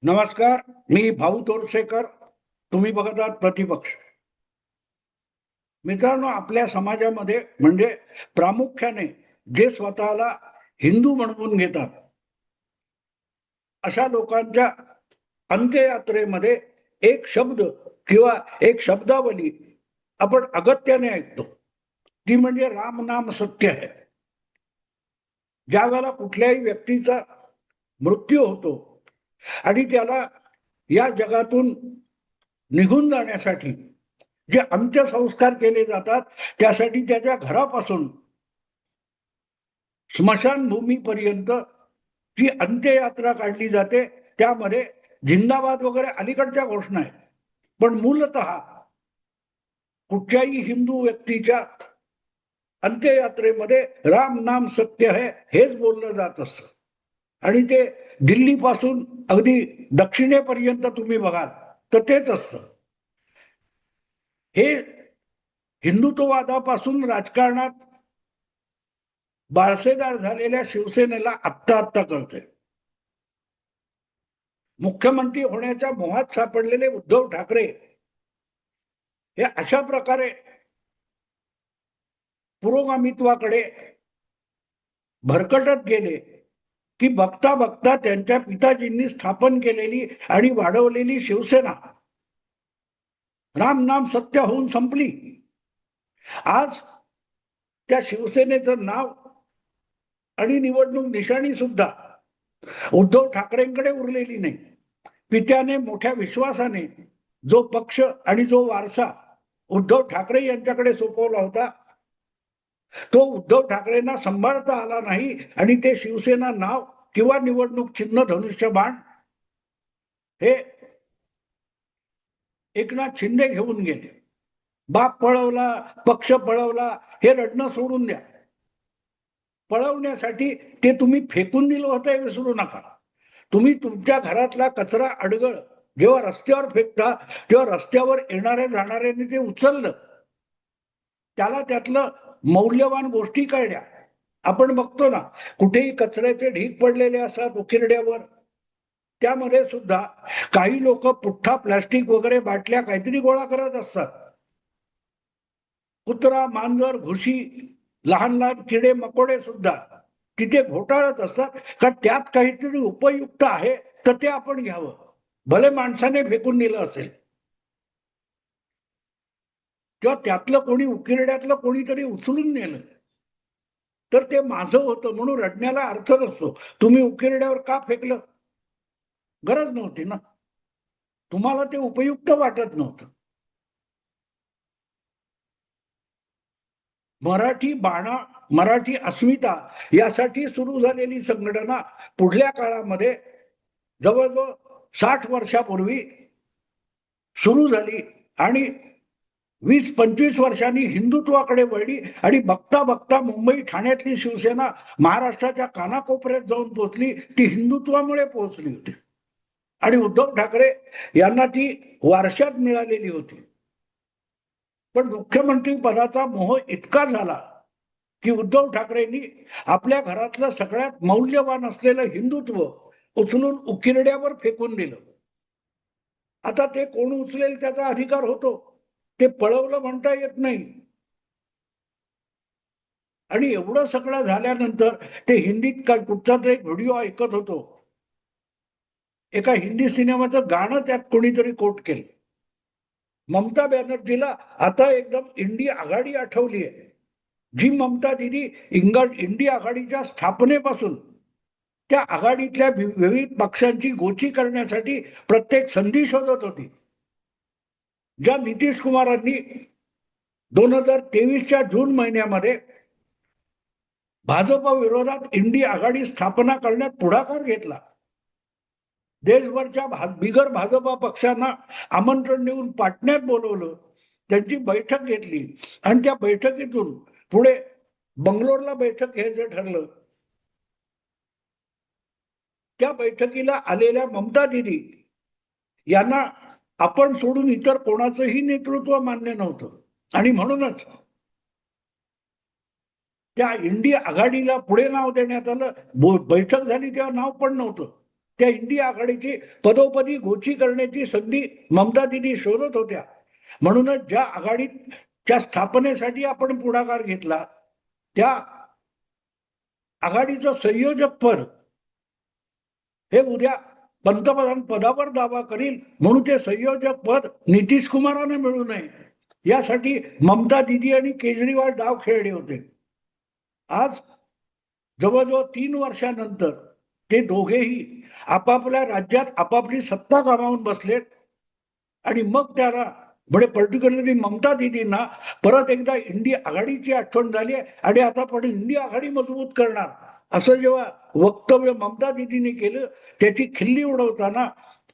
नमस्कार. मी भाऊ तोरसेकर. तुम्ही बघत आहात प्रतिपक्ष. मित्रांनो, आपल्या समाजामध्ये म्हणजे प्रामुख्याने जे स्वतःला हिंदू म्हणवून घेतात अशा लोकांच्या अंत्ययात्रेमध्ये एक शब्द किंवा एक शब्दावली आपण अगत्याने ऐकतो. ती म्हणजे राम नाम सत्य है. ज्या वेळेला कुठल्याही व्यक्तीचा मृत्यू होतो आणि त्याला या जगातून निघून जाण्यासाठी जे अंत्यसंस्कार केले जातात, त्यासाठी त्याच्या घरापासून स्मशानभूमीपर्यंत जी अंत्ययात्रा काढली जाते, त्यामध्ये जिंदाबाद वगैरे अलीकडच्या घोषणा आहेत. पण मूलतः कुठच्याही हिंदू व्यक्तीच्या अंत्ययात्रेमध्ये राम नाम सत्य है हेच बोललं जात असतं. आणि ते दिल्लीपासून अगदी दक्षिणेपर्यंत तुम्ही बघाल तर तेच असतं. हे हिंदुत्ववादापासून राजकारणात बाळसेदार झालेल्या शिवसेनेला आत्ता आत्ता कळतंय. मुख्यमंत्री होण्याच्या मोहात सापडलेले उद्धव ठाकरे हे अशा प्रकारे पुरोगामित्वाकडे भरकटत गेले की बघता बघता त्यांच्या पिताजींनी स्थापन केलेली आणि वाढवलेली शिवसेना राम नाम सत्य होऊन संपली. आज त्या शिवसेनेचं नाव आणि निवडणूक निशाणी सुद्धा उद्धव ठाकरेंकडे उरलेली नाही. पित्याने मोठ्या विश्वासाने जो पक्ष आणि जो वारसा उद्धव ठाकरे यांच्याकडे सोपवला होता, तो उद्धव ठाकरेंना सांभाळता आला नाही आणि ते शिवसेना नाव किंवा निवडणूक चिन्ह धनुष्यबाण हे एकनाथ शिंदे घेऊन गेले. बाप पळवला, पक्ष पळवला हे रडणं सोडून द्या. पळवण्यासाठी ते तुम्ही फेकून दिलं होतं हे विसरू नका. तुम्ही तुमच्या घरातला कचरा अडगळ जेव्हा रस्त्यावर फेकता तेव्हा रस्त्यावर येणाऱ्या जाणाऱ्यांनी ते उचललं, त्याला त्यातलं मौल्यवान गोष्टी कळल्या. आपण बघतो ना, कुठेही कचऱ्याचे ढीग पडलेले असतात उकिरड्यावर, त्यामध्ये सुद्धा काही लोक पुठ्ठा प्लास्टिक वगैरे बाटल्या काहीतरी गोळा करत असतात. कुत्रा, मांजर, घुशी, लहान लहान किडे मकोडे सुद्धा तिथे घोटाळत असतात. का त्यात काहीतरी उपयुक्त आहे तर ते आपण घ्यावं, भले माणसाने फेकून दिलं असेल किंवा त्यातलं कोणी उकिरड्यातलं कोणीतरी उचलून नेलं तर ते माझं होतं म्हणून रडण्याला अर्थ नसतो. तुम्ही उकिरड्यावर का फेकलं? गरज नव्हती ना, तुम्हाला ते उपयुक्त वाटत नव्हतं. मराठी बाणा, मराठी अस्मिता यासाठी सुरू झालेली संघटना पुढल्या काळामध्ये जवळजवळ 60 वर्षापूर्वी सुरू झाली आणि 20-25 वर्षांनी हिंदुत्वाकडे वळली आणि बघता बघता मुंबई ठाण्यातली शिवसेना महाराष्ट्राच्या कानाकोपऱ्यात जाऊन पोहोचली. ती हिंदुत्वामुळे पोहोचली होती आणि उद्धव ठाकरे यांना ती वारशात मिळालेली होती. पण मुख्यमंत्री पदाचा मोह इतका झाला की उद्धव ठाकरेंनी आपल्या घरातलं सगळ्यात मौल्यवान असलेलं हिंदुत्व उचलून उकिरड्यावर फेकून दिलं. आता ते कोण उचलेल त्याचा अधिकार होतो, ते पळवलं म्हणता येत नाही. आणि एवढं सगळं झाल्यानंतर ते हिंदीत काय कुठचा तरी एक व्हिडिओ ऐकत होतो, एका हिंदी सिनेमाचं गाणं त्यात कोणीतरी कोट केलं. ममता बॅनर्जीला आता एकदम इंडी आघाडी आठवली आहे. जी ममता दिदी इंडी आघाडीच्या स्थापनेपासून त्या आघाडीतल्या विविध पक्षांची गोची करण्यासाठी प्रत्येक संधी शोधत होती. ज्या नितीश कुमारांनी 2023च्या जून महिन्यामध्ये भाजप विरोधात इंडी आघाडी स्थापना करण्यात पुढाकार घेतला, देशभरच्या बिगर भाजपा पक्षांना आमंत्रण देऊन पाटण्यात बोलवलं, त्यांची बैठक घेतली आणि त्या बैठकीतून पुढे बंगलोरला बैठक घ्यायचं ठरलं. त्या बैठकीला आलेल्या ममता दिदी यांना आपण सोडून इतर कोणाचंही नेतृत्व मान्य नव्हतं आणि म्हणूनच त्या इंडी आघाडीला पुढे नाव देण्यात आलं. बैठक झाली तेव्हा नाव पण नव्हतं. त्या इंडिया आघाडीची पदोपदी घोची करण्याची संधी ममता दिदी शोधत होत्या. म्हणूनच ज्या आघाडीच्या स्थापनेसाठी आपण पुढाकार घेतला त्या आघाडीचं संयोजक पद हे उद्या पंतप्रधान पदावर दावा करील, म्हणून ते संयोजक पद नितीश कुमारांना मिळू नये यासाठी ममता दिदी आणि केजरीवाल डाव खेळले होते. आज जवळजवळ 3 वर्षानंतर ते दोघेही आपापल्या राज्यात आपापली सत्ता गमावून बसलेत आणि मग त्याला म्हणजे पर्टिक्युलरली ममता दिदींना परत एकदा इंडिया आघाडीची आठवण झाली आणि आता पण इंडिया आघाडी मजबूत करणार असं जेव्हा वक्तव्य ममता दिदींनी केलं त्याची खिल्ली उडवताना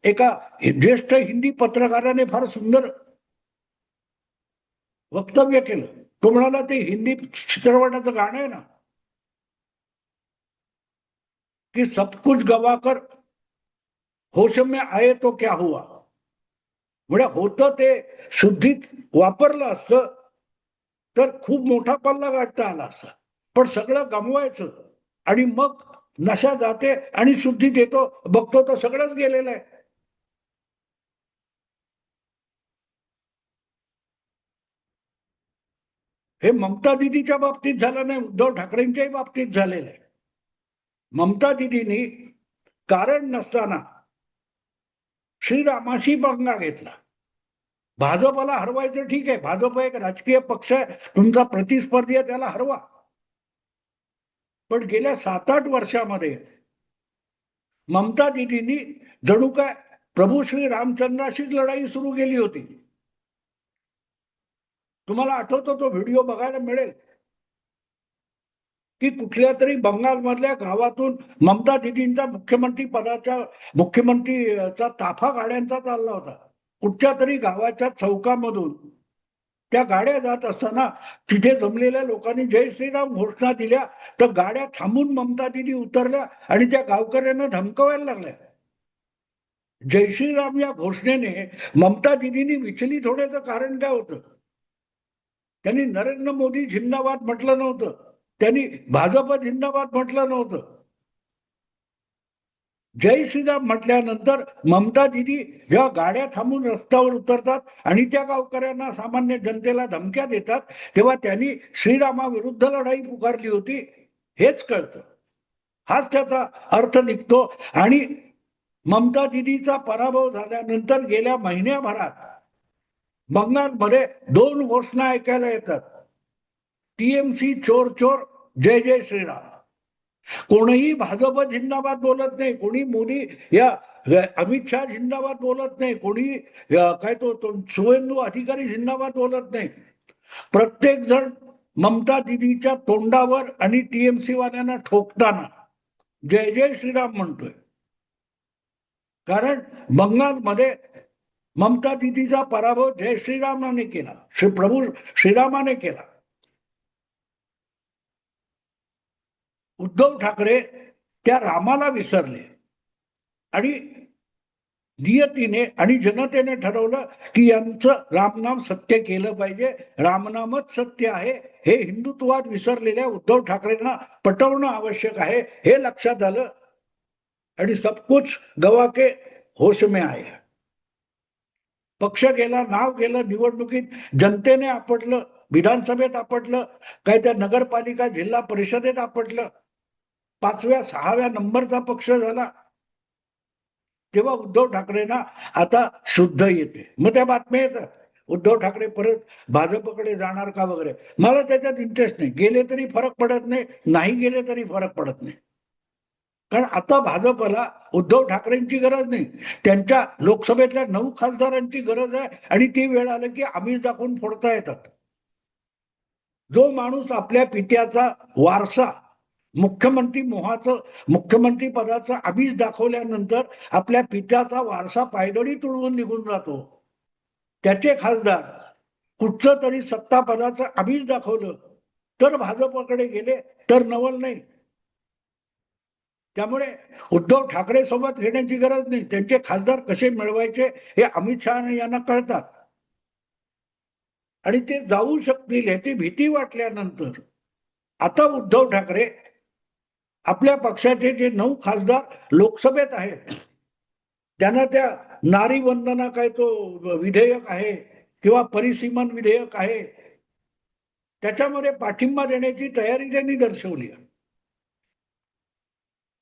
एका ज्येष्ठ हिंदी पत्रकाराने फार सुंदर वक्तव्य केलं. तो म्हणाला ते हिंदी चित्रपटाचं गाणं आहे ना की सब कुछ गवाकर होश में आए तो क्या हुआ. म्हणजे होतं ते शुद्धीत वापरलं असतं तर खूप मोठा पल्ला गाठता आला असता, पण सगळं गमवायचं आणि मग नशा जाते आणि शुद्धीत येतो, बघतो तर सगळंच गेलेलं आहे. हे ममता दिदीच्या बाबतीत झालं नाही, उद्धव ठाकरेंच्याही बाबतीत झालेलं आहे. ममता दिदींनी कारण नसताना श्रीरामाशी पंगा घेतला. भाजपला हरवायचं ठीक आहे, भाजप एक राजकीय पक्ष आहे, तुमचा प्रतिस्पर्धी आहे, त्याला हरवा. पण गेल्या 7-8 वर्षामध्ये ममता दिदींनी जणू काय प्रभू श्री रामचंद्राशीच लढाई सुरू केली होती. तुम्हाला आठवतो तो व्हिडिओ बघायला मिळेल की कुठल्या तरी बंगालमधल्या गावातून ममता दिदींचा मुख्यमंत्रीचा ताफा गाड्यांचा चालला होता. कुठच्या तरी गावाच्या चौकामधून त्या गाड्या जात असताना तिथे जमलेल्या लोकांनी जय श्रीराम घोषणा दिल्या तर गाड्या थांबून ममता दिदी उतरल्या आणि त्या गावकऱ्यांना धमकवायला लागल्या. जय श्रीराम या घोषणेने ममता दिदींनी विचलित होण्याचं कारण काय होतं? त्यांनी नरेंद्र मोदी जिंदाबाद म्हटलं नव्हतं, त्यांनी भाजप जिंदाबाद म्हटलं नव्हतं. जय श्रीराम म्हटल्यानंतर ममता दिदी जेव्हा गाड्या थांबून रस्त्यावर उतरतात आणि त्या गावकऱ्यांना सामान्य जनतेला धमक्या देतात तेव्हा त्यांनी श्रीरामाविरुद्ध लढाई पुकारली होती हेच कळतं. हाच त्याचा अर्थ निघतो. आणि ममता दिदीचा पराभव झाल्यानंतर गेल्या महिन्याभरात बंगालमध्ये 2 घोषणा ऐकायला येतात. टीएमसी चोर चोर, जय जय श्रीराम. कोणीही भाजप जिंदाबाद बोलत नाही, कोणी मोदी या अमित शहा जिंदाबाद बोलत नाही, कोणी काय तो शुभेंदू अधिकारी जिंदाबाद बोलत नाही. प्रत्येक जण ममता दिदीच्या तोंडावर आणि टीएमसी वाल्यांना ठोकताना जय जय श्रीराम म्हणतोय. कारण बंगालमध्ये ममता दिदीचा पराभव जय श्रीरामाने केला, प्रभू श्रीरामाने केला. उद्धव ठाकरे त्या रामाला विसरले आणि नियतीने आणि जनतेने ठरवलं की यांचं रामनाम सत्य केलं पाहिजे, रामनामच सत्य आहे हे हिंदुत्वात विसरलेल्या उद्धव ठाकरेंना पटवणं आवश्यक आहे हे लक्षात आलं आणि सब कुछ गवा के होश में आए. पक्ष गेला, नाव गेलं, निवडणुकीत जनतेने आपटलं, विधानसभेत आपटलं, काय त्या नगरपालिका जिल्हा परिषदेत आपटलं, 5व्या 6व्या नंबरचा पक्ष झाला. तेव्हा उद्धव ठाकरेंना आता शुद्ध येते. मग त्या बातम्या येतात उद्धव ठाकरे परत भाजपकडे जाणार का वगैरे. मला त्याच्यात इंटरेस्ट नाही. गेले तरी फरक पडत नाही, नाही गेले तरी फरक पडत नाही. कारण आता भाजपला उद्धव ठाकरेंची गरज नाही, त्यांच्या लोकसभेतल्या 9 खासदारांची गरज आहे आणि ती वेळ आलं की आमिष दाखवून फोडता येतात. जो माणूस आपल्या पित्याचा वारसा मुख्यमंत्री पदाचा आमिष दाखवल्यानंतर आपल्या पित्याचा वारसा पायदळी तुडवून निघून जातो. त्याचे खासदार कुठचं तरी सत्ता पदाचं आमिष दाखवलं तर भाजपकडे गेले तर नवल नाही. त्यामुळे उद्धव ठाकरे सोबत घेण्याची गरज नाही. त्यांचे खासदार कसे मिळवायचे हे अमित शहा यांना कळतात आणि ते जाऊ शकतील याची भीती वाटल्यानंतर आता उद्धव ठाकरे आपल्या पक्षाचे जे 9 खासदार लोकसभेत आहेत, त्यांना त्या नारी वंदना काय तो विधेयक आहे किंवा परिसीमन विधेयक आहे, त्याच्यामध्ये पाठिंबा देण्याची तयारी त्यांनी दर्शवली.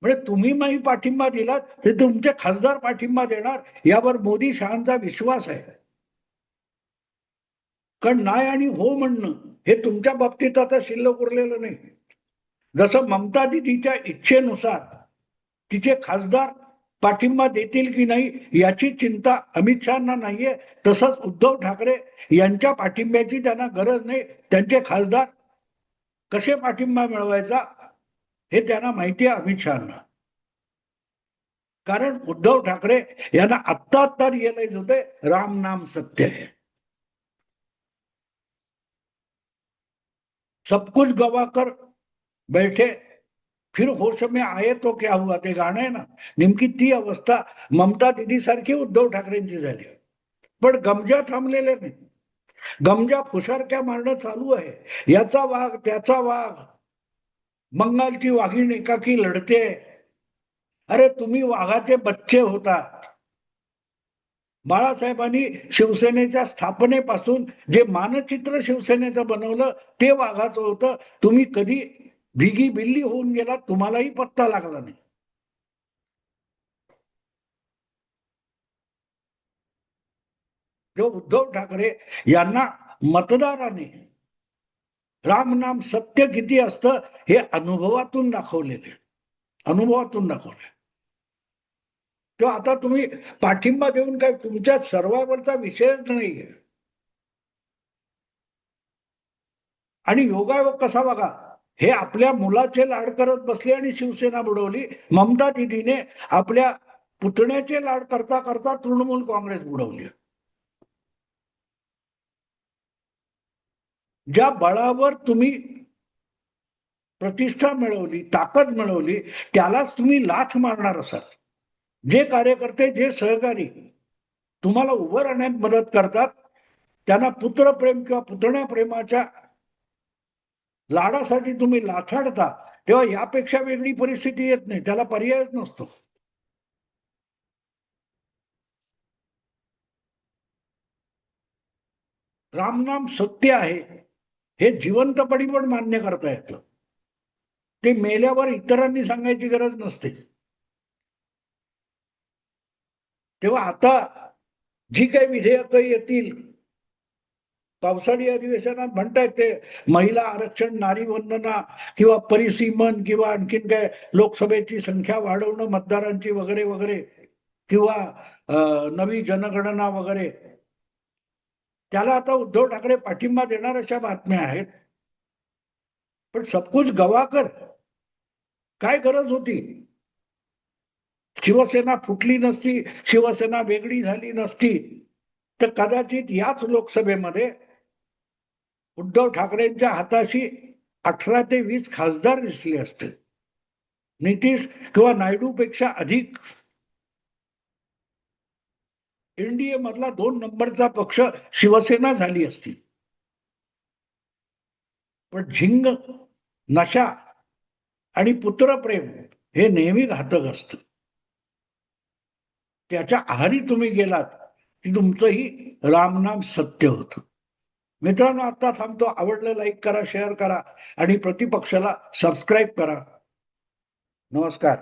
म्हणजे तुम्ही नाही पाठिंबा दिलात तर तुमचे खासदार पाठिंबा देणार, यावर मोदी शहांचा विश्वास आहे. कारण नाही आणि हो म्हणणं हे तुमच्या बाबतीत आता शिल्लक उरलेलं नाही. जसं ममता दिदीच्या इच्छेनुसार तिचे खासदार पाठिंबा देतील की नाही याची चिंता अमित शहाना नाहीये, तसंच उद्धव ठाकरे यांच्या पाठिंब्याची त्यांना गरज नाही. त्यांचे खासदार कसे पाठिंबा मिळवायचा हे त्यांना माहिती आहे अमित शहाना. कारण उद्धव ठाकरे यांना आत्ता रिअलाइज होते राम नाम सत्य है. सब कुछ गवाकर बैठे फिर होश में आए तो क्या हुआ, ते गाणं आहे ना, नेमकी ती अवस्था ममता दिदी सारखी उद्धव ठाकरेंची झाली. पण गमजा थांबलेले नाही. गमजा फुशारक्या मारणं चालू आहे. याचा वाघ त्याचा वाघ, बंगालची वाघीण एकाकी लढते. अरे तुम्ही वाघाचे बच्चे होतात. बाळासाहेबांनी शिवसेनेच्या स्थापनेपासून जे मानचित्र शिवसेनेचं बनवलं ते वाघाचं होतं. तुम्ही कधी भिगी बिल्ली होऊन गेलात, तुम्हालाही पत्ता लागला नाही. जो उद्धव ठाकरे यांना मतदाराने राम नाम सत्य किती असतं हे अनुभवातून दाखवलेले, अनुभवातून दाखवले. तो आता तुम्ही पाठिंबा देऊन काय तुमच्या सर्वांवरचा विषयच नाहीये. आणि योगायोग कसा बघा, हे आपल्या मुलाचे लाड करत बसले आणि शिवसेना बुडवली. ममता दिदीने आपल्या पुतण्याचे लाड करता करता तृणमूल काँग्रेस बुडवली. ज्या बळावर तुम्ही प्रतिष्ठा मिळवली, ताकद मिळवली, त्यालाच तुम्ही लाथ मारणार असाल. जे कार्यकर्ते, जे सहकारी तुम्हाला उभं राहण्यात मदत करतात, त्यांना पुत्रप्रेम किंवा पुतण्या प्रेमाच्या लाडासाठी तुम्ही लाथाडता, तेव्हा यापेक्षा वेगळी परिस्थिती येत नाही. त्याला पर्यायच नसतो. रामनाम सत्य आहे हे जिवंतपणी पण मान्य करता येतं. ते मेल्यावर इतरांनी सांगायची गरज नसते. तेव्हा आता जी काही विधेयकं येतील, पावसाळी अधिवेशनात म्हणतायत ते महिला आरक्षण, नारी वंदना किंवा परिसीमन किंवा आणखीन काय लोकसभेची संख्या वाढवणं मतदारांची वगैरे वगैरे किंवा नवी जनगणना वगैरे, त्याला आता उद्धव ठाकरे पाठिंबा देणार अशा बातम्या आहेत. पण सबकुच गवाकर काय गरज होती? शिवसेना फुटली नसती, शिवसेना वेगळी झाली नसती, तर कदाचित याच लोकसभेमध्ये उद्धव ठाकरेंच्या हाताशी 18 ते 20 खासदार दिसले असते. नितीश किंवा नायडू पेक्षा अधिक एनडीए मधला 2 नंबरचा पक्ष शिवसेना झाली असती. पण झिंग, नशा आणि पुत्रप्रेम हे नेहमी घातक असतं. त्याच्या आहारी तुम्ही गेलात की तुमचंही रामनाम सत्य होतं. मित्रांनो, आता थांबतो. आवडलं लाईक करा, शेअर करा आणि प्रतिपक्षाला सबस्क्राईब करा. नमस्कार.